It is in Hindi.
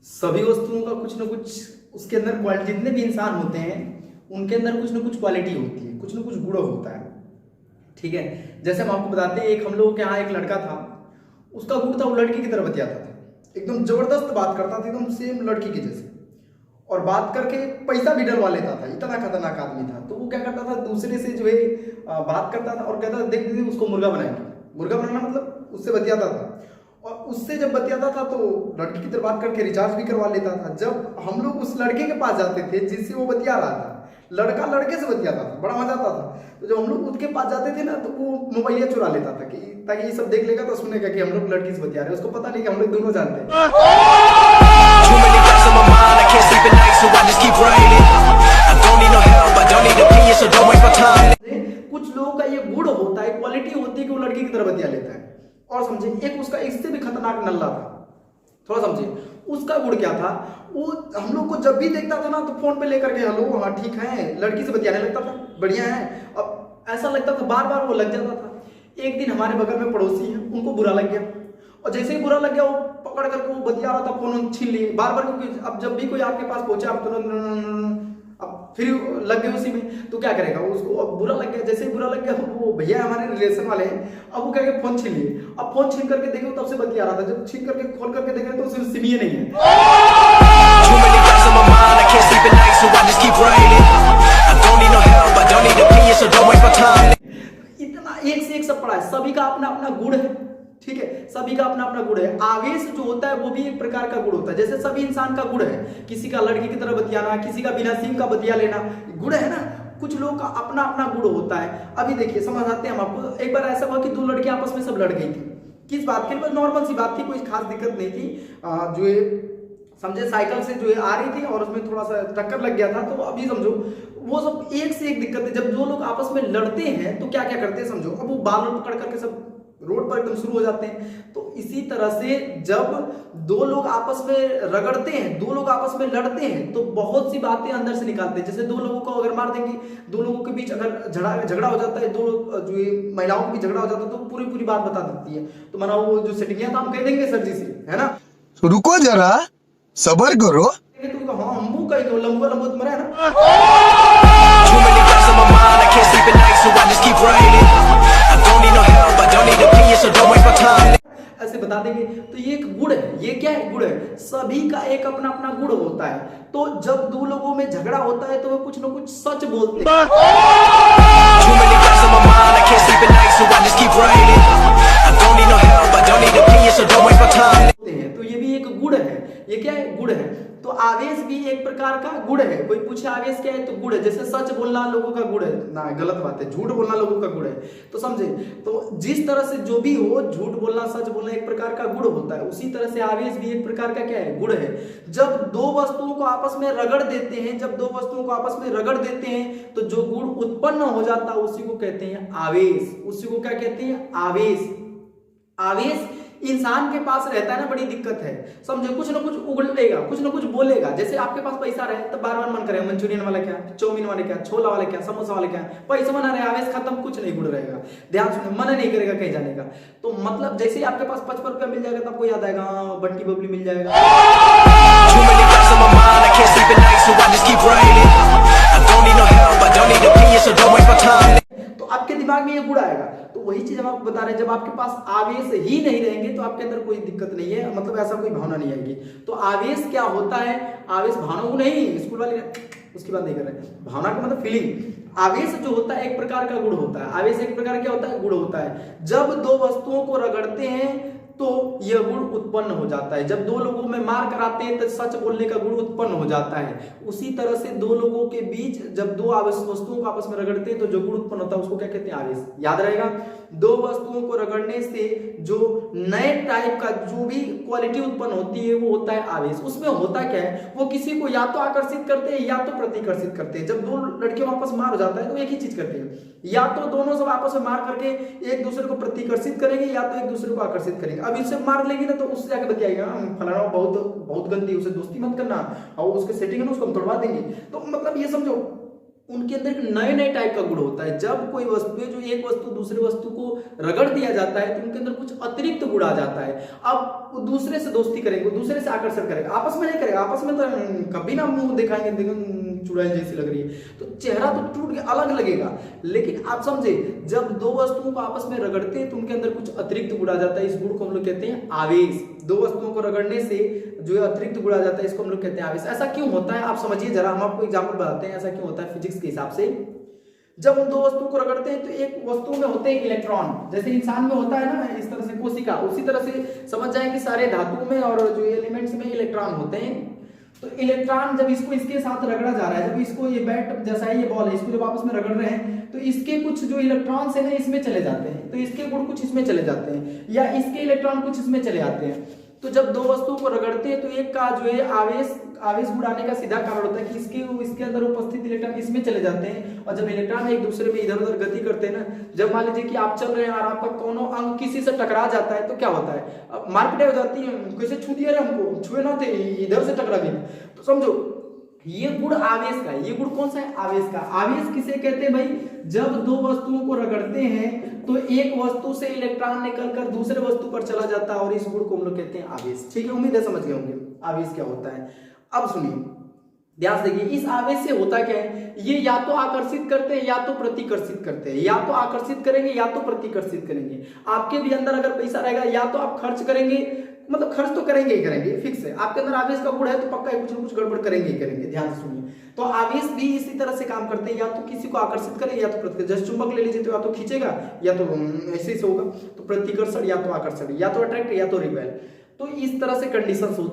सभी वस्तुओं का कुछ ना कुछ उसके अंदर क्वालिटी, जितने भी इंसान होते हैं उनके अंदर कुछ ना कुछ क्वालिटी होती है, कुछ ना कुछ गुण होता है। ठीक है, जैसे हम आपको बताते हैं, एक हम लोगों के यहाँ एक लड़का था, उसका गुण था वो लड़की की तरह बतियाता था, एकदम जबरदस्त बात करता था, एकदम सेम लड़की के जैसे, और बात करके पैसा भी डलवा लेता था, इतना खतरनाक आदमी था। तो वो क्या करता था, दूसरे से जो है बात करता था और कहता था देख दीदी उसको मुर्गा बनाएंगे। मुर्गा बनाना मतलब उससे बतियाता था, और उससे जब बतियाता था तो लड़की की तरह बात करके रिचार्ज भी करवा लेता था। जब हम लोग उस लड़के के पास जाते थे जिससे वो बतिया रहा था, लड़का लड़के से बतियाता था, बड़ा मजा आता था। तो जब हम लोग उसके पास जाते थे ना तो वो मोबाइल चुरा लेता था कि ताकि ये सब देख लेगा तो सुनेगा कि हम लोग लड़की से बतिया रहे हैं, उसको पता नहीं कि हम लोग दोनों जानते हैं। कुछ लोगों का ये गुण होता है, क्वालिटी होती है कि वो लड़की की तरह बतिया लेता है। और समझे, एक उसका इससे भी खतरनाक नल्ला था, थोड़ा समझे उसका गुण क्या था, वो हम लोग को जब भी देखता था ना तो फोन पे लेकर के हेलो हाँ ठीक है, लड़की से बतियाने लगता था, बढ़िया है। अब ऐसा लगता था बार बार वो लग जाता था। एक दिन हमारे बगल में पड़ोसी है, उनको बुरा लग गया, और जैसे ही बुरा लग गया वो पकड़ करके वो बतिया रहा था, फोन छीन लिए बार बार, क्योंकि अब जब भी कोई आपके पास पहुंचे आप तुरंत अब फिर लग गए उसी में, तो क्या करेगा उसको, अब बुरा लग गया। जैसे ही बुरा लग गया, वो भैया हमारे रिलेशन वाले हैं, अब वो क्या कहे फोन छीन लिए। अब फोन छीन करके देखो तब से बतिया रहा था, जब छीन करके खोल करके देख रहे तो सिर्फ सिम ही नहीं है। इतना एक से एक सब पड़ा है, सभी का अपना अपना गुण है। ठीक है, सभी का अपना अपना गुण है। आवेश जो होता है वो भी एक प्रकार का गुण होता है, जैसे सभी इंसान का गुण है, किसी का लड़की की तरह बतियाना, किसी का बिना सिम का बतिया लेना, गुण है ना। कुछ लोगों का अपना अपना गुण होता है। अभी देखिए समझ आते हैं हम आपको, एक बार ऐसा हुआ कि दो लड़कियां आपस में सब लड़ गई थी। किस बात के लिए, नॉर्मल सी बात थी, कोई खास दिक्कत नहीं थी। जो है समझे साइकिल से जो है आ रही थी और उसमें थोड़ा सा टक्कर लग गया था, तो अभी समझो वो सब एक से एक दिक्कत है। जब दो लोग आपस में लड़ते हैं तो क्या क्या करते हैं समझो, अब वो बाल पकड़ करके सब रोड पर एकदम शुरू हो जाते हैं। तो इसी तरह से जब दो लोग आपस में रगड़ते हैं, दो लोग आपस में लड़ते हैं, तो बहुत सी बातें अंदर से निकालते हैं। जैसे दो लोगों को अगर मार देंगे, दो लोगों के बीच अगर झगड़ा हो जाता है, दो जो ये महिलाओं के बीच झगड़ा हो जाता है, तो पूरी पूरी बात बता देती है। तो माना वो जो सेटिंग था हम कह देंगे सर जी से, है ना, रुको जरा सबर करो। तो हाँ हम कह दो लंबा लंबा तुम्हारा है ना। ऐसे बता देंगे, तो ये एक गुण है। ये क्या है, गुण है। सभी का एक अपना अपना गुण होता है। तो जब दो लोगों में झगड़ा होता है तो वो कुछ ना कुछ सच बोलते हैं। तो ये भी एक गुण है। ये क्या है, गुण है। तो आवेश भी एक प्रकार का गुण है। कोई पूछे आवेश क्या है, तो गुण है। जैसे सच बोलना लोगों का गुण है ना, गलत बात है, झूठ बोलना लोगों का गुण है। तो समझे, तो जिस तरह से जो भी हो, झूठ बोलना सच बोलना एक प्रकार का गुण होता है, उसी तरह से आवेश भी एक प्रकार का क्या है, गुण है। जब दो वस्तुओं को आपस में रगड़ देते हैं, जब दो वस्तुओं को आपस में रगड़ देते हैं तो जो गुण उत्पन्न हो जाता है उसी को कहते हैं आवेश। उसी को क्या कहते हैं, आवेश। आवेश इंसान के पास रहता है ना, बड़ी दिक्कत है। समझो, कुछ ना कुछ उगलेगा, कुछ ना कुछ बोलेगा। जैसे आपके पास पैसा रहे तो बार बार मन करे मंचूरियन वाला क्या, चाउमीन वाले क्या, छोला वाले क्या, समोसा वाले क्या। पैसा बना रहे, आवेश खत्म, कुछ नहीं गुड़ रहेगा। ध्यान सुने, मन नहीं करेगा कहीं जाने का। तो मतलब जैसे ही आपके पास 55 रुपया मिल जाएगा तो आपको याद आएगा बंटी बबली मिल जाएगा। तो आपके दिमाग में ये गुण आएगा। तो वही चीज हम आपको बता रहे हैं, जब आपके पास आवेश ही नहीं रहेंगे तो आपके अंदर कोई दिक्कत नहीं है, मतलब ऐसा कोई भावना नहीं आएगी। तो आवेश क्या होता है, आवेश भावना को नहीं, स्कूल वाले उसकी बात नहीं कर रहे, भावना का मतलब फीलिंग। आवेश जो होता है एक प्रकार का गुण होता है। आवेश एक प्रकार क्या होता है, गुण होता है। जब दो वस्तुओं को रगड़ते हैं तो यह गुण उत्पन्न हो जाता है। जब दो लोगों में मार कराते हैं तो सच बोलने का गुण उत्पन्न हो जाता है। उसी तरह से दो लोगों के बीच जब दो वस्तुओं को आपस में रगड़ते हैं तो जो गुण उत्पन्न होता है उसको क्या कहते हैं, आवेश। याद रहेगा, दो वस्तुओं को रगड़ने से जो नए टाइप का जो भी क्वालिटी उत्पन्न होती है वो होता है आवेश। उसमें होता क्या है, वो किसी को या तो आकर्षित करते हैं या तो प्रतिकर्षित करते हैं। जब दो लड़कियों आपस में मार हो जाता है तो एक ही चीज करते हैं, या तो दोनों सब आपस में मार करके एक दूसरे को प्रतिकर्षित करेंगे या तो एक दूसरे को आकर्षित करेंगे। अब इससे मार लेंगे ना तो उससे जाकर बतियाएगा फलाना बहुत गंदी, उसे दोस्ती मत करना, और उसके सेटिंग है ना उसको हम तोड़वा देंगे। तो मतलब ये समझो, उनके अंदर एक नए नए टाइप का गुण होता है। जब कोई वस्तु है, जो एक वस्तु दूसरे वस्तु को रगड़ दिया जाता है तो उनके अंदर कुछ अतिरिक्त गुण आ जाता है। अब वो दूसरे से दोस्ती करेंगे, दूसरे से आकर्षण करेंगे, आपस में नहीं करेगा, आपस में तो कभी ना मुंह दिखाएंगे, देखो चुड़ैल जैसी लग रही है, तो चेहरा तो टूट के अलग लगेगा। लेकिन आप समझे, जब दो वस्तुओं को आपस में रगड़ते हैं तो उनके अंदर कुछ अतिरिक्त गुण आ जाता है। इस गुण को हम लोग कहते हैं आवेश। दो वस्तुओं को रगड़ने से जो अतिरिक्त गुण आ जाता है, इसको हम लोग कहते हैं आवेश। ऐसा क्यों होता है आप समझिए जरा, हम आपको एग्जाम्पल बताते हैं ऐसा क्यों होता है फिजिक्स के हिसाब से। जब हम दो वस्तुओं को रगड़ते हैं तो एक वस्तु में होते हैं इलेक्ट्रॉन, जैसे इंसान में होता है ना इस तरह से कोशिका, उसी तरह से समझ जाए कि सारे धातुओं में और जो एलिमेंट्स में इलेक्ट्रॉन होते हैं। तो इलेक्ट्रॉन जब इसको इसके साथ रगड़ा जा रहा है, जब इसको ये बैट जैसा है, ये बॉल है, इसको जब आपस में रगड़ रहे हैं तो इसके कुछ जो इलेक्ट्रॉन्स है ना इसमें चले जाते हैं, तो इसके गुण कुछ इसमें चले जाते हैं, या इसके इलेक्ट्रॉन कुछ इसमें चले आते हैं। तो जब दो वस्तुओं को रगड़ते हैं तो एक का जो है आवेश उड़ाने का सीधा कारण होता है कि इसके अंदर उपस्थित इलेक्ट्रॉन इसमें चले जाते हैं। और जब इलेक्ट्रॉन एक दूसरे में इधर उधर गति करते हैं ना, जब मान लीजिए कि आप चल रहे हैं और आपका कोनो अंग किसी से टकरा जाता है तो क्या होता है, मारपीट हो जाती है, कैसे छू दिया रे हमको, छुए ना थे, इधर से टकरा गए। तो समझो ये गुण आवेश का है। ये गुण कौन सा है, आवेश का। आवेश किसे कहते हैं भाई, जब दो वस्तुओं को रगड़ते हैं तो एक वस्तु से इलेक्ट्रॉन निकलकर दूसरे वस्तु पर चला जाता है और इस गुण को हम लोग कहते हैं आवेश। ठीक है, उम्मीद है समझ गए होंगे आवेश क्या होता है। अब सुनिए, ध्यान देखिए, इस आवेश से होता क्या है, ये या तो आकर्षित करते हैं या तो प्रतिकर्षित करते हैं, या तो आकर्षित करेंगे या तो प्रतिकर्षित करेंगे। आपके भी अंदर अगर पैसा रहेगा या तो आप खर्च करेंगे, मतलब खर्च तो करेंगे ही करेंगे, फिक्स है। आपके अंदर आवेश का गुण है तो पक्का कुछ ना कुछ गड़बड़ करेंगे ही करेंगे। ध्यान से सुनिए, तो आवेश भी इसी तरह से काम करते हैं, या तो किसी को आकर्षित करेगा या तो प्रतिकर्षण। जैसे चुंबक ले लीजिए तो या तो खींचेगा या तो ऐसे से होगा, तो प्रतिकर्षण या तो आकर्षण, या तो अट्रैक्ट या तो रिपेल। तो इस तरह से कंडीशंस होती है।